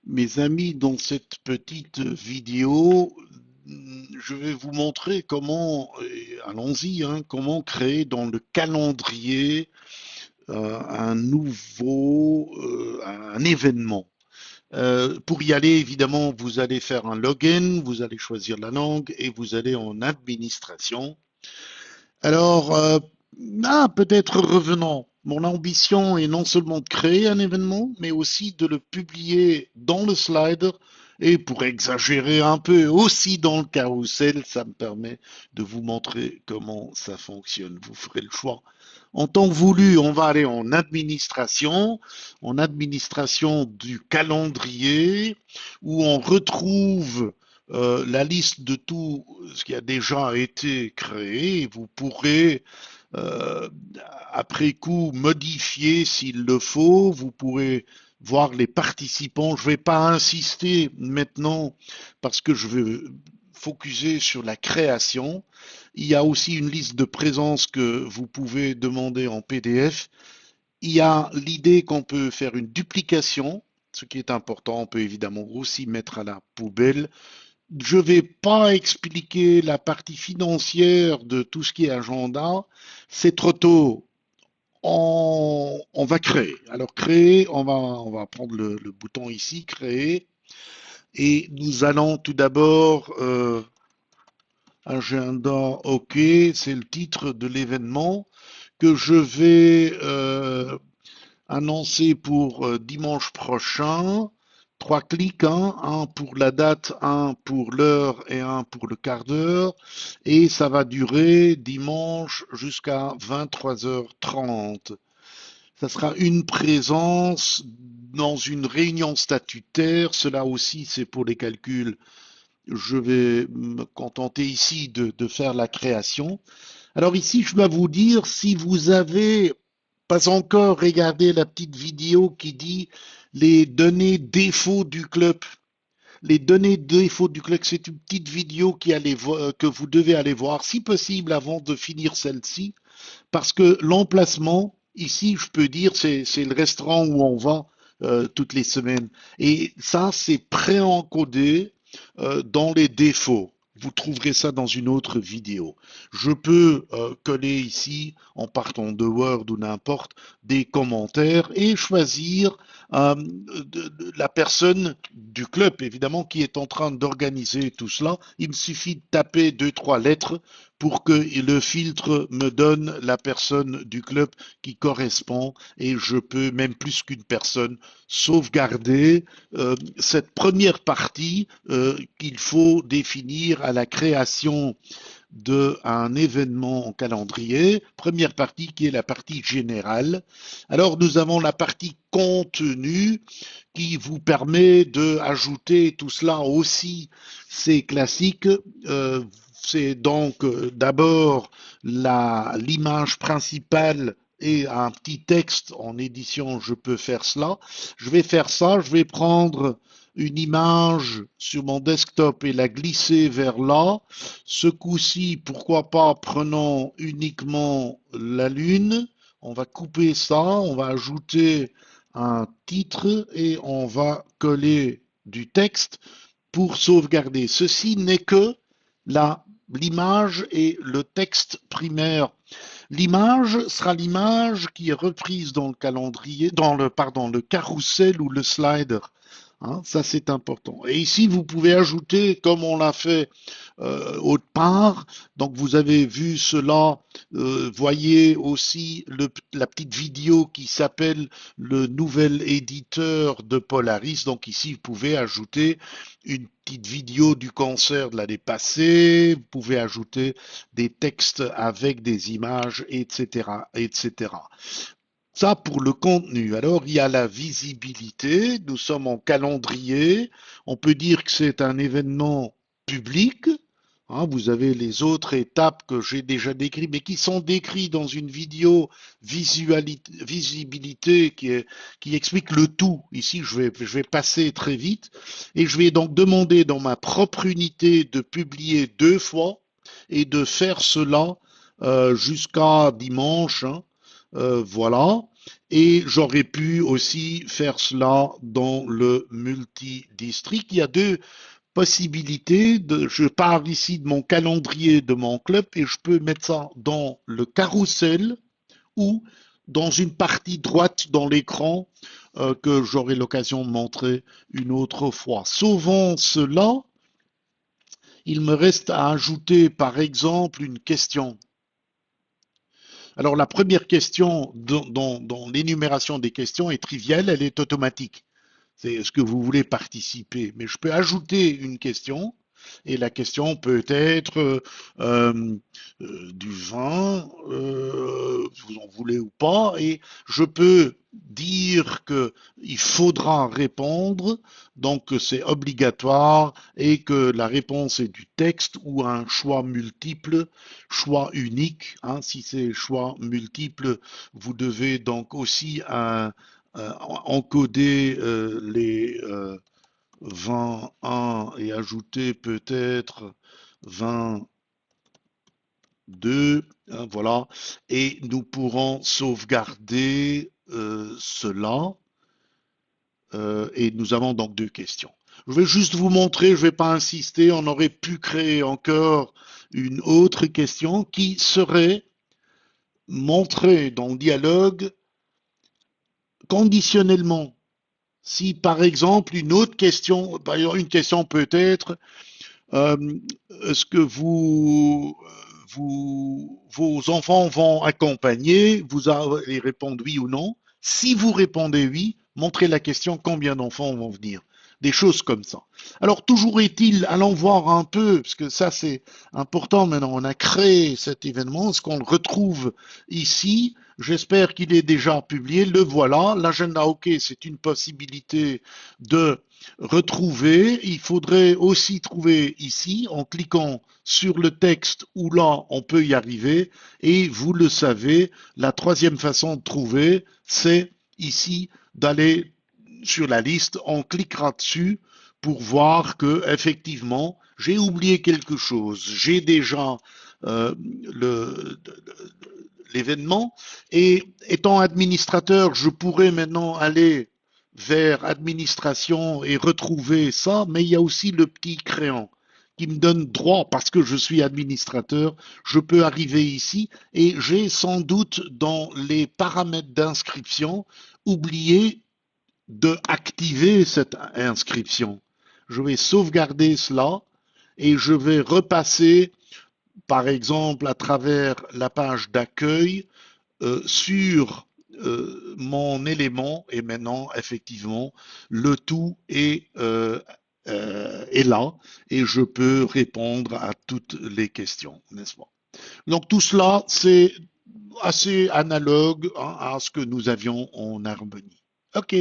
Mes amis, dans cette petite vidéo, je vais vous montrer comment, allons-y, hein, comment créer dans le calendrier un événement. Pour y aller, évidemment, vous allez faire un login, vous allez choisir la langue et vous allez en administration. Alors, peut-être revenons. Mon ambition est non seulement de créer un événement, mais aussi de le publier dans le slider et pour exagérer un peu aussi dans le carrousel, ça me permet de vous montrer comment ça fonctionne. Vous ferez le choix. En temps voulu, on va aller en administration du calendrier, où on retrouve la liste de tout ce qui a déjà été créé. Vous pourrez, euh, après coup, modifier s'il le faut. Vous pourrez voir les participants. Je ne vais pas insister maintenant parce que je veux focuser sur la création. Il y a aussi une liste de présence que vous pouvez demander en PDF. Il y a l'idée qu'on peut faire une duplication, ce qui est important. On peut évidemment aussi mettre à la poubelle. Je ne vais pas expliquer la partie financière de tout ce qui est agenda. C'est trop tôt. On va créer. Alors créer, on va prendre le bouton ici, créer. Et nous allons tout d'abord, agenda, OK, c'est le titre de l'événement que je vais annoncé pour dimanche prochain. Trois clics, hein, un pour la date, un pour l'heure et un pour le quart d'heure. Et ça va durer dimanche jusqu'à 23h30. Ça sera une présence dans une réunion statutaire. Cela aussi, c'est pour les calculs. Je vais me contenter ici de faire la création. Alors ici, je dois vous dire, si vous avez pas encore regardé la petite vidéo qui dit les données défauts du club, les données défauts du club, c'est une petite vidéo que vous devez aller voir, si possible avant de finir celle-ci, parce que l'emplacement, ici, je peux dire, c'est le restaurant où on va toutes les semaines. Et ça, c'est préencodé dans les défauts. Vous trouverez ça dans une autre vidéo. Je peux coller ici, en partant de Word ou n'importe, des commentaires et choisir la personne du club, évidemment, qui est en train d'organiser tout cela. Il me suffit de taper deux, trois lettres pour que le filtre me donne la personne du club qui correspond et je peux, même plus qu'une personne, sauvegarder cette première partie qu'il faut définir à la création d'un événement en calendrier. Première partie qui est la partie générale. Alors nous avons la partie contenu qui vous permet de ajouter tout cela aussi. C'est classique. C'est donc d'abord l'image principale et un petit texte en édition, je peux faire cela. Je vais faire ça, je vais prendre une image sur mon desktop et la glisser vers là. Ce coup-ci, pourquoi pas, prenons uniquement la Lune. On va couper ça, on va ajouter un titre et on va coller du texte pour sauvegarder. Ceci n'est que l'image et le texte primaire. L'image sera l'image qui est reprise dans le calendrier, le carrousel ou le slider. Hein, ça, c'est important. Et ici, vous pouvez ajouter, comme on l'a fait autre part, donc vous avez vu cela, voyez aussi la petite vidéo qui s'appelle le nouvel éditeur de Polaris. Donc ici, vous pouvez ajouter une petite vidéo du concert de l'année passée, vous pouvez ajouter des textes avec des images, etc., etc. Ça pour le contenu. Alors, il y a la visibilité. Nous sommes en calendrier. On peut dire que c'est un événement public. Hein, vous avez les autres étapes que j'ai déjà décrites, mais qui sont décrites dans une vidéo visibilité qui explique le tout. Ici, je vais passer très vite et je vais donc demander dans ma propre unité de publier deux fois et de faire cela jusqu'à dimanche. Hein. Voilà. Et j'aurais pu aussi faire cela dans le multidistrict. Il y a deux possibilités. Je pars ici de mon calendrier de mon club et je peux mettre ça dans le carrousel ou dans une partie droite dans l'écran que j'aurai l'occasion de montrer une autre fois. Sauvant cela, il me reste à ajouter par exemple une question. Alors la première question dans l'énumération des questions est triviale, elle est automatique. C'est est-ce que vous voulez participer? Mais je peux ajouter une question et la question peut être du vin, vous en voulez ou pas, et je peux dire que il faudra répondre, donc que c'est obligatoire et que la réponse est du texte ou un choix multiple, choix unique. Hein, si c'est choix multiple, vous devez donc aussi encoder les 21 et ajouter peut-être 22, hein, voilà, et nous pourrons sauvegarder cela. Et nous avons donc deux questions. Je vais juste vous montrer, je ne vais pas insister, on aurait pu créer encore une autre question qui serait montrée dans le dialogue conditionnellement. Si par exemple une autre question, par exemple une question peut être euh, est-ce que vos enfants vont accompagner? Vous allez répondre oui ou non. Si vous répondez oui, montrez la question combien d'enfants vont venir. Des choses comme ça. Alors toujours est-il, allons voir un peu, parce que ça c'est important maintenant, on a créé cet événement, est-ce qu'on le retrouve ici? J'espère qu'il est déjà publié, le voilà. L'agenda OK, c'est une possibilité de retrouver. Il faudrait aussi trouver ici, en cliquant sur le texte où là on peut y arriver. Et vous le savez, la troisième façon de trouver, c'est ici d'aller sur la liste, on cliquera dessus pour voir que effectivement j'ai oublié quelque chose. J'ai déjà euh, le, l'événement et étant administrateur, je pourrais maintenant aller vers administration et retrouver ça, mais il y a aussi le petit crayon qui me donne droit parce que je suis administrateur, je peux arriver ici et j'ai sans doute dans les paramètres d'inscription oublié de activer cette inscription. Je vais sauvegarder cela et je vais repasser, par exemple, à travers la page d'accueil sur mon élément et maintenant, effectivement, le tout est là et je peux répondre à toutes les questions, n'est-ce pas? Donc tout cela, c'est assez analogue hein, à ce que nous avions en harmonie. OK.